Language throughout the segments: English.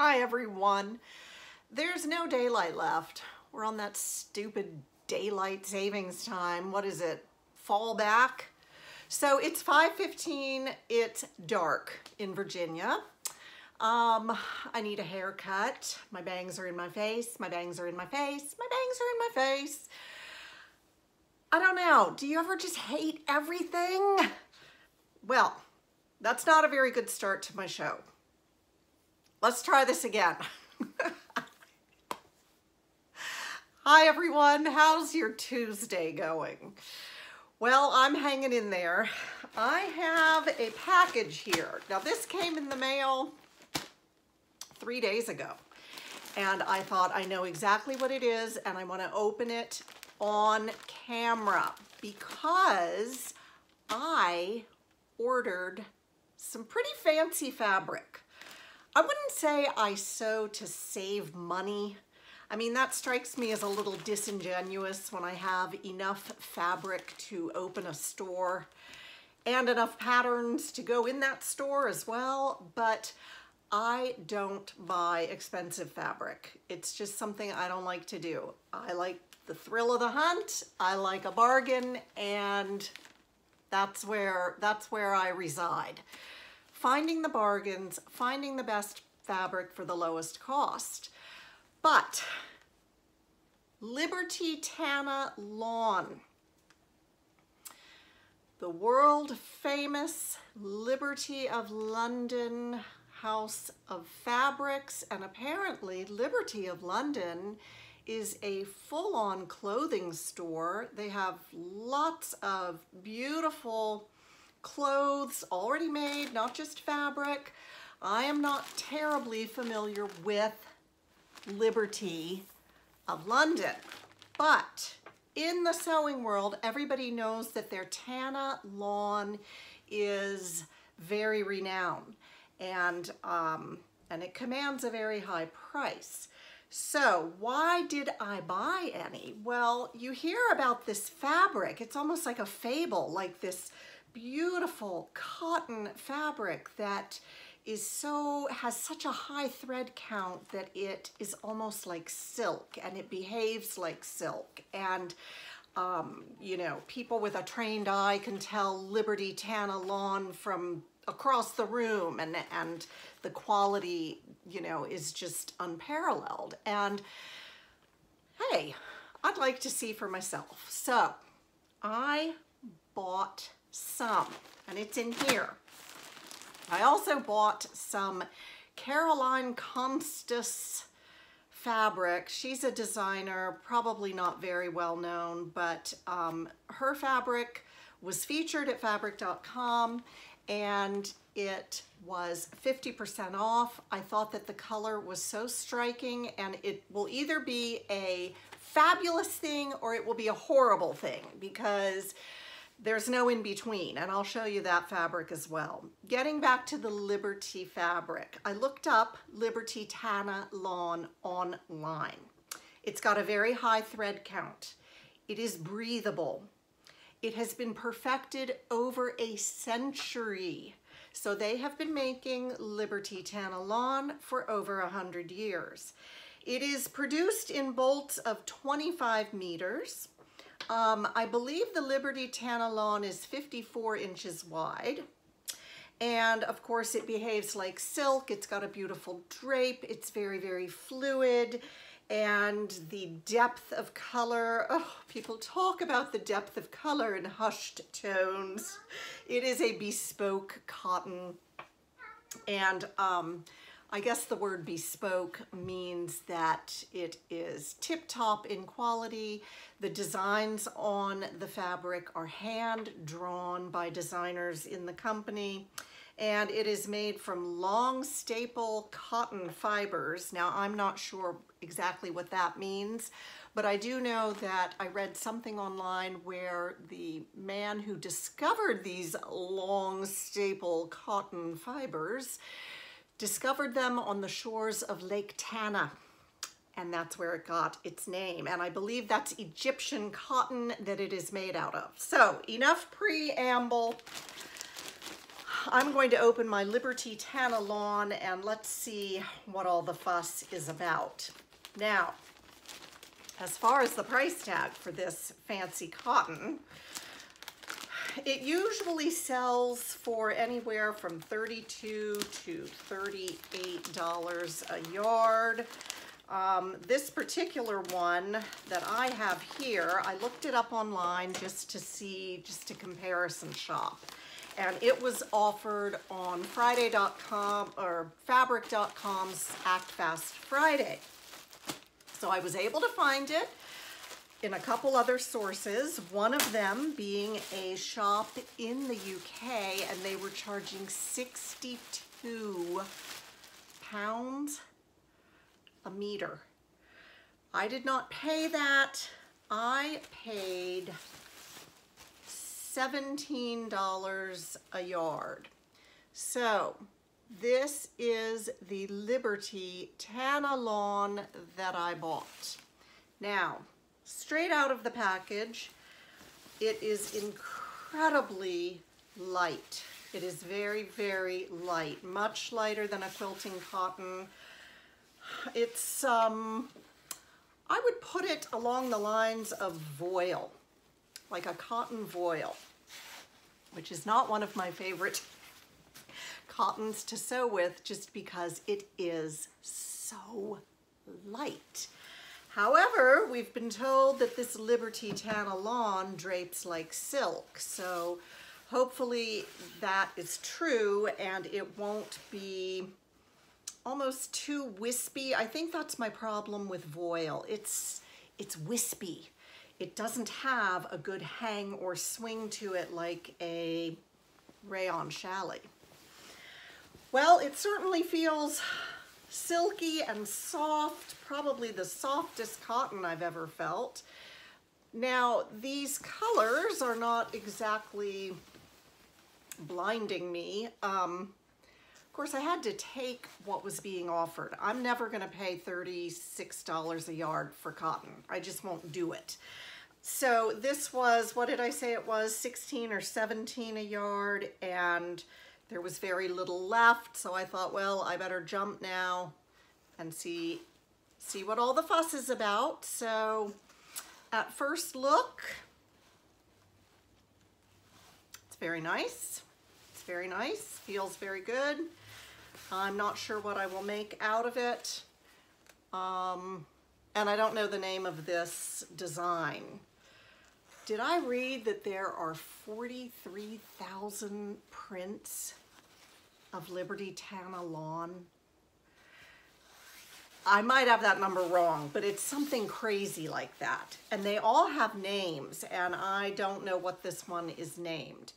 Hi everyone. There's no daylight left. We're on that stupid daylight savings time. What is it? Fall back? So it's 5:15. It's dark in Virginia. I need a haircut. My bangs are in my face. My bangs are in my face. My bangs are in my face. I don't know. Do you ever just hate everything? Well, that's not a very good start to my show. Let's try this again. Hi everyone, how's your Tuesday going? Well, I'm hanging in there. I have a package here. Now this came in the mail 3 days ago, and I thought I know exactly what it is and I want to open it on camera because I ordered some pretty fancy fabric. I wouldn't say I sew to save money. I mean, that strikes me as a little disingenuous when I have enough fabric to open a store and enough patterns to go in that store as well, but I don't buy expensive fabric. It's just something I don't like to do. I like the thrill of the hunt, I like a bargain, and that's where I reside. Finding the bargains, finding the best fabric for the lowest cost. But Liberty Tana lawn, the world famous Liberty of London house of fabrics, and apparently Liberty of London is a full-on clothing store. They have lots of beautiful clothes already made, not just fabric. I am not terribly familiar with Liberty of London, but in the sewing world, everybody knows that their Tana lawn is very renowned, and it commands a very high price. So why did I buy any? Well, you hear about this fabric. It's almost like a fable, like this beautiful cotton fabric that has such a high thread count that it is almost like silk, and it behaves like silk. And you know, people with a trained eye can tell Liberty Tana lawn from across the room, and the quality, you know, is just unparalleled. And hey, I'd like to see for myself. So I bought some, and it's in here. I also bought some Caroline Constas fabric. She's a designer, probably not very well known, but her fabric was featured at fabric.com, and it was 50% off. I thought that the color was so striking, and it will either be a fabulous thing or it will be a horrible thing, because there's no in between, and I'll show you that fabric as well. Getting back to the Liberty fabric, I looked up Liberty Tana lawn online. It's got a very high thread count. It is breathable. It has been perfected over a century. So they have been making Liberty Tana lawn for over 100 years. It is produced in bolts of 25 meters. I believe the Liberty Tana lawn is 54 inches wide. And of course it behaves like silk. It's got a beautiful drape. It's very, very fluid. And the depth of color, oh, people talk about the depth of color in hushed tones. It is a bespoke cotton. And I guess the word bespoke means that it is tip-top in quality. The designs on the fabric are hand-drawn by designers in the company, and it is made from long staple cotton fibers. Now, I'm not sure exactly what that means, but I do know that I read something online where the man who discovered these long staple cotton fibers discovered them on the shores of Lake Tana, and that's where it got its name. And I believe that's Egyptian cotton that it is made out of. So enough preamble. I'm going to open my Liberty Tana lawn and let's see what all the fuss is about. Now, as far as the price tag for this fancy cotton, it usually sells for anywhere from $32 to $38 a yard. This particular one that I have here, I looked it up online just to comparison shop. And it was offered on Friday.com or Fabric.com's Act Fast Friday. So I was able to find it in a couple other sources, one of them being a shop in the UK, and they were charging £62 a meter. I did not pay that. I paid $17 a yard. So this is the Liberty Tana lawn that I bought. Now, straight out of the package, it is incredibly light. It is very, very light, much lighter than a quilting cotton. It's, I would put it along the lines of voile, like a cotton voile, which is not one of my favorite cottons to sew with just because it is so light. However, we've been told that this Liberty Tana lawn drapes like silk, so hopefully that is true and it won't be almost too wispy. I think that's my problem with voile. It's wispy. It doesn't have a good hang or swing to it like a rayon challis. Well, it certainly feels silky and soft, probably the softest cotton I've ever felt. Now, these colors are not exactly blinding me. Of course, I had to take what was being offered. I'm never going to pay $36 a yard for cotton. I just won't do it. So this was, what did I say it was, 16 or 17 a yard, and there was very little left, so I thought, well, I better jump now and see what all the fuss is about. So at first look, it's very nice. It's very nice, feels very good. I'm not sure what I will make out of it. And I don't know the name of this design. Did I read that there are 43,000 prints of Liberty Tana lawn? I might have that number wrong, but it's something crazy like that. And they all have names, and I don't know what this one is named.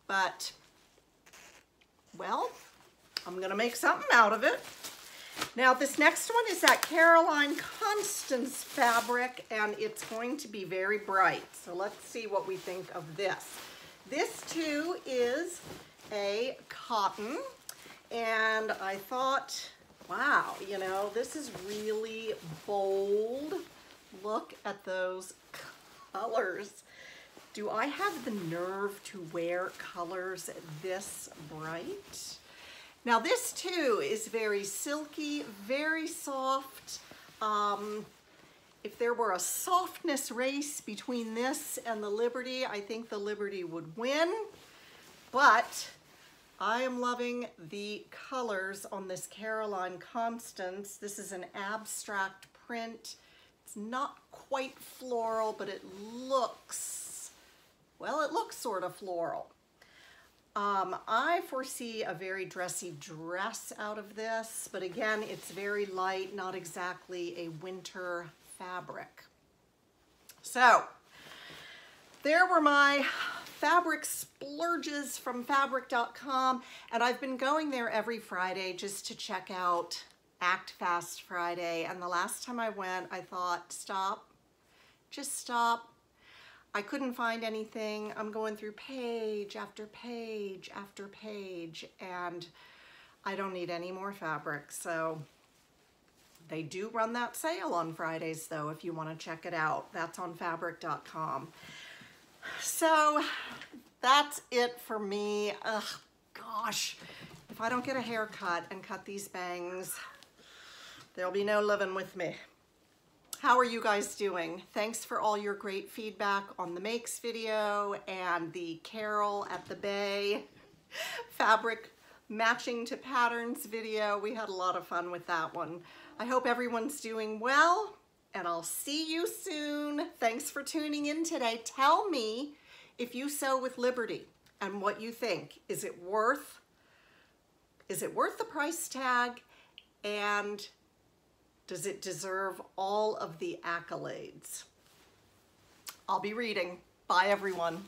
But, well, I'm gonna make something out of it. Now, this next one is that Caroline Constance fabric, and it's going to be very bright. So let's see what we think of this. This, too, is a cotton, and I thought, wow, you know, this is really bold. Look at those colors. Do I have the nerve to wear colors this bright? Now this too is very silky, very soft. If there were a softness race between this and the Liberty, I think the Liberty would win. But I am loving the colors on this Caroline Constance. This is an abstract print. It's not quite floral, but it looks, well, it looks sort of floral. I foresee a very dressy dress out of this, but again, it's very light, not exactly a winter fabric. So, there were my fabric splurges from Fabric.com, and I've been going there every Friday just to check out Act Fast Friday, and the last time I went, I thought, stop, just stop. I couldn't find anything. I'm going through page after page after page, and I don't need any more fabric. So they do run that sale on Fridays, though, if you want to check it out. That's on Fabric.com. So that's it for me. Ugh, gosh, if I don't get a haircut and cut these bangs, there'll be no living with me. How are you guys doing? Thanks for all your great feedback on the makes video and the Carol at the Bay fabric matching to patterns video. We had a lot of fun with that one. I hope everyone's doing well, and I'll see you soon. Thanks for tuning in today. Tell me if you sew with Liberty and what you think. Is it worth the price tag? And does it deserve all of the accolades? I'll be reading. Bye, everyone.